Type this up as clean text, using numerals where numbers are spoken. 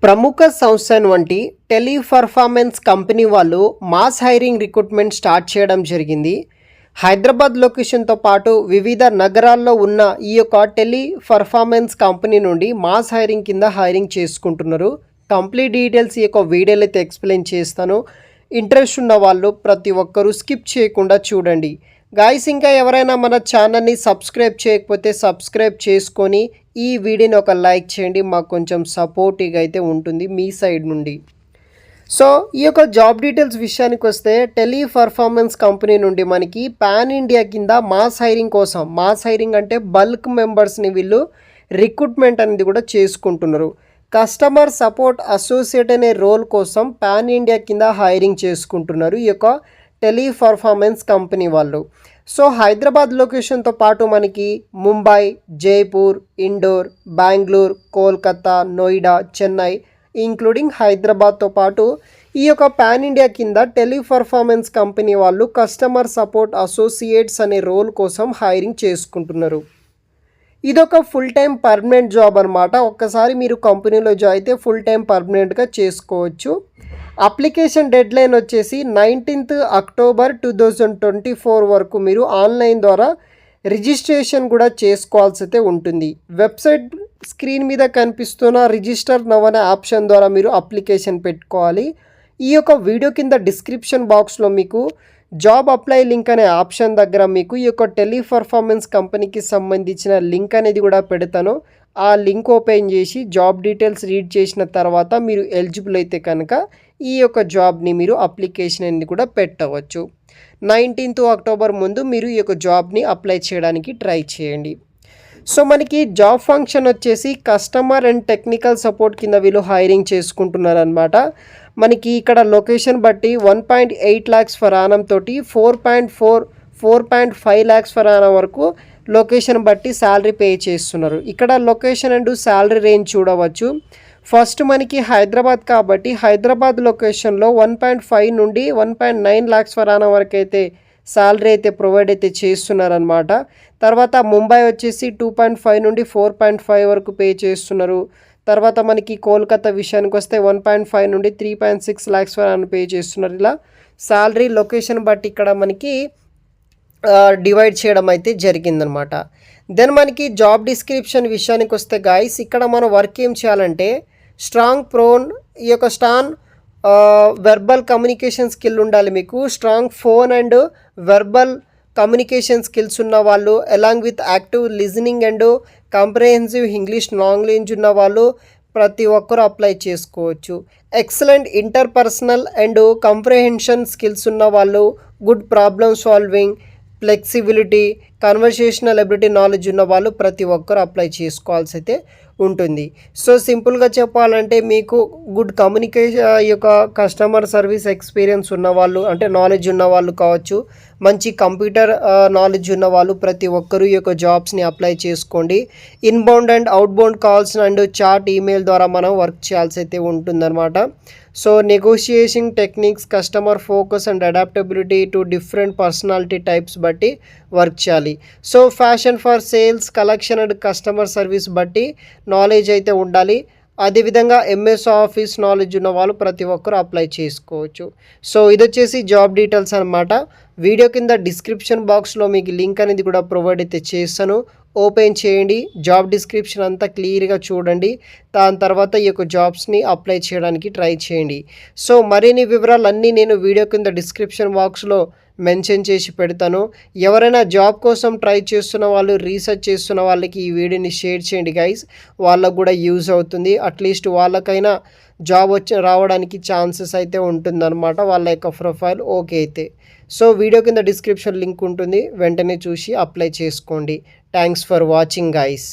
ప్రముఖ సంస్థ వంటి టెలిపర్ఫార్మెన్స్ కంపెనీ వాళ్ళు మాస్ హైరింగ్ రిక్రూట్మెంట్ స్టార్ట్ చేయడం జరిగింది. హైదరాబాద్ లొకేషన్తో పాటు వివిధ నగరాల్లో ఉన్న ఈ యొక్క టెలిపర్ఫార్మెన్స్ కంపెనీ నుండి మాస్ హైరింగ్ కింద హైరింగ్ చేసుకుంటున్నారు. కంప్లీట్ డీటెయిల్స్ ఈ యొక్క వీడియోలో అయితే ఎక్స్ప్లెయిన్ చేస్తాను. ఇంట్రెస్ట్ ఉన్న వాళ్ళు ప్రతి ఒక్కరూ స్కిప్ చేయకుండా చూడండి. గాయ్స్, ఇంకా ఎవరైనా మన ఛానల్ని సబ్స్క్రైబ్ చేయకపోతే సబ్స్క్రైబ్ చేసుకొని ఈ వీడియోని ఒక లైక్ చేయండి. మాకు కొంచెం సపోర్టివ్గా అయితే ఉంటుంది మీ సైడ్ నుండి. సో ఈ యొక్క జాబ్ డీటెయిల్స్ విషయానికి వస్తే టెలిపర్ఫార్మెన్స్ కంపెనీ నుండి మనకి పాన్ ఇండియా కింద మాస్ హైరింగ్ కోసం, మాస్ హైరింగ్ అంటే బల్క్ మెంబర్స్ని వీళ్ళు రిక్రూట్మెంట్ అనేది కూడా చేసుకుంటున్నారు. కస్టమర్ సపోర్ట్ అసోసియేట్ అనే రోల్ కోసం పాన్ ఇండియా కింద హైరింగ్ చేసుకుంటున్నారు ఈ యొక్క టెలిపర్ఫార్మెన్స్ కంపెనీ వాళ్ళు. సో హైదరాబాద్ లొకేషన్తో పాటు మనకి ముంబై, జైపూర్, ఇండోర్, బెంగళూరు, కోల్కతా, నోయిడా, చెన్నై ఇంక్లూడింగ్ హైదరాబాద్తో పాటు ఈ యొక్క పాన్ ఇండియా కింద టెలిపర్ఫార్మెన్స్ కంపెనీ వాళ్ళు కస్టమర్ సపోర్ట్ అసోసియేట్స్ అనే రోల్ కోసం హైరింగ్ చేసుకుంటున్నారు. ఇదొక ఫుల్ టైం పర్మనెంట్ జాబ్ అనమాట. ఒక్కసారి మీరు కంపెనీలో జాయిన్ అయితే ఫుల్ టైం పర్మనెంట్గా చేసుకోవచ్చు. అప్లికేషన్ డెడ్ లైన్ వచ్చేసి 19th అక్టోబర్ 2024 వరకు మీరు ఆన్లైన్ ద్వారా రిజిస్ట్రేషన్ కూడా చేసుకోవాల్సి అయితే ఉంటుంది. వెబ్సైట్ స్క్రీన్ మీద కనిపిస్తున్న రిజిస్టర్ నవ్ అనే ఆప్షన్ ద్వారా మీరు అప్లికేషన్ పెట్టుకోవాలి. ఈ యొక్క వీడియో కింద డిస్క్రిప్షన్ బాక్స్లో మీకు జాబ్ అప్లై లింక్ అనే ఆప్షన్ దగ్గర మీకు ఈ యొక్క టెలిపర్ఫార్మెన్స్ కంపెనీకి సంబంధించిన లింక్ అనేది కూడా పెడతాను. ఆ లింక్ ఓపెన్ చేసి జాబ్ డీటెయిల్స్ రీడ్ చేసిన తర్వాత మీరు ఎలిజిబుల్ అయితే కనుక ఈ యొక్క జాబ్ని మీరు అప్లికేషన్ అనేది కూడా పెట్టవచ్చు. 19th అక్టోబర్ ముందు మీరు ఈ యొక్క జాబ్ని అప్లై చేయడానికి ట్రై చేయండి. సో మనకి జాబ్ ఫంక్షన్ వచ్చేసి కస్టమర్ అండ్ టెక్నికల్ సపోర్ట్ కింద వీళ్ళు హైరింగ్ చేసుకుంటున్నారు అనమాట. మనకి ఇక్కడ లొకేషన్ బట్టి 1.8 lakhs ఫర్ ఆనం తోటి 4.5 lakhs ఫర్ ఆనం వరకు లొకేషన్ బట్టి శాలరీ పే చేస్తున్నారు. ఇక్కడ లొకేషన్ అండ్ శాలరీ రేంజ్ చూడవచ్చు. ఫస్ట్ మనకి హైదరాబాద్ కాబట్టి హైదరాబాద్ లొకేషన్లో 1.5 నుండి 1.9 lakhs ఫర్ ఆనం వరకు అయితే శాలరీ అయితే ప్రొవైడ్ అయితే చేస్తున్నారనమాట. తర్వాత ముంబై వచ్చేసి 2.5 నుండి 4.5 వరకు పే చేస్తున్నారు. తర్వాత మనకి కోల్కతా విషయానికి వస్తే 1.5 నుండి 3.6 lakhs వరకు పే చేస్తున్నారు. ఇలా శాలరీ లొకేషన్ బట్టి ఇక్కడ మనకి డివైడ్ చేయడం అయితే జరిగిందనమాట. దెన్ మనకి జాబ్ డిస్క్రిప్షన్ విషయానికి వస్తే గాయస్, ఇక్కడ మనం వర్క్ ఏం చేయాలంటే స్ట్రాంగ్ ప్రోన్ ఈ యొక్క వెర్బల్ కమ్యూనికేషన్ స్కిల్ ఉండాలి మీకు. Strong phone and verbal communication skills ఉన్న వాళ్ళు, along with active listening and comprehensive English knowledge ఉన్న వాళ్ళు ప్రతి ఒక్కరు అప్లై చేసుకోవచ్చు. Excellent interpersonal and comprehension skills ఉన్న వాళ్ళు, good problem solving, flexibility, conversational ability knowledge ఉన్న వాళ్ళు ప్రతి ఒక్కరు అప్లై చేసుకోవాల్సి అయితే ఉంటుంది. సో సింపుల్గా చెప్పాలంటే మీకు గుడ్ కమ్యూనికేషన్ ఈ యొక్క కస్టమర్ సర్వీస్ ఎక్స్పీరియన్స్ ఉన్నవాళ్ళు అంటే నాలెడ్జ్ ఉన్నవాళ్ళు కావచ్చు, మంచి కంప్యూటర్ నాలెడ్జ్ ఉన్నవాళ్ళు ప్రతి ఒక్కరూ ఈ యొక్క జాబ్స్ని అప్లై చేసుకోండి. Inbound and outbound calls and chat email ద్వారా మనం వర్క్ చేయాల్సి అయితే ఉంటుందన్నమాట. So negotiation techniques, customer focus and adaptability to different personality types బట్టి వర్క్ చేయాలి. So fashion for sales, collection and customer service బట్టి నాలెడ్జ్ అయితే ఉండాలి. అదేవిధంగా ఎంఎస్ ఆఫీస్ నాలెడ్జ్ ఉన్న వాళ్ళు ప్రతి ఒక్కరు అప్లై చేసుకోవచ్చు. సో ఇది వచ్చేసి జాబ్ డీటెయిల్స్ అనమాట. వీడియో కింద డిస్క్రిప్షన్ బాక్స్లో మీకు లింక్ అనేది కూడా ప్రొవైడ్ అయితే చేస్తాను. ఓపెన్ చేయండి, జాబ్ డిస్క్రిప్షన్ అంతా క్లియర్గా చూడండి. దాని తర్వాత ఈ యొక్క జాబ్స్ని అప్లై చేయడానికి ట్రై చేయండి. సో మరిన్ని వివరాలన్నీ నేను వీడియో కింద డిస్క్రిప్షన్ బాక్స్లో మెన్షన్ చేసి పెడతాను. ఎవరైనా జాబ్ కోసం ట్రై చేస్తున్న వాళ్ళు, రీసెర్చ్ చేస్తున్న వాళ్ళకి ఈ వీడియోని షేర్ చేయండి గైస్. వాళ్ళకు కూడా యూజ్ అవుతుంది. అట్లీస్ట్ వాళ్ళకైనా జాబ్ రావడానికి ఛాన్సెస్ అయితే ఉంటుందన్నమాట వాళ్ళ యొక్క ప్రొఫైల్ ఓకే అయితే. సో వీడియో కింద డిస్క్రిప్షన్ లింక్ ఉంటుంది, వెంటనే చూసి అప్లై చేసుకోండి. Thanks for watching guys.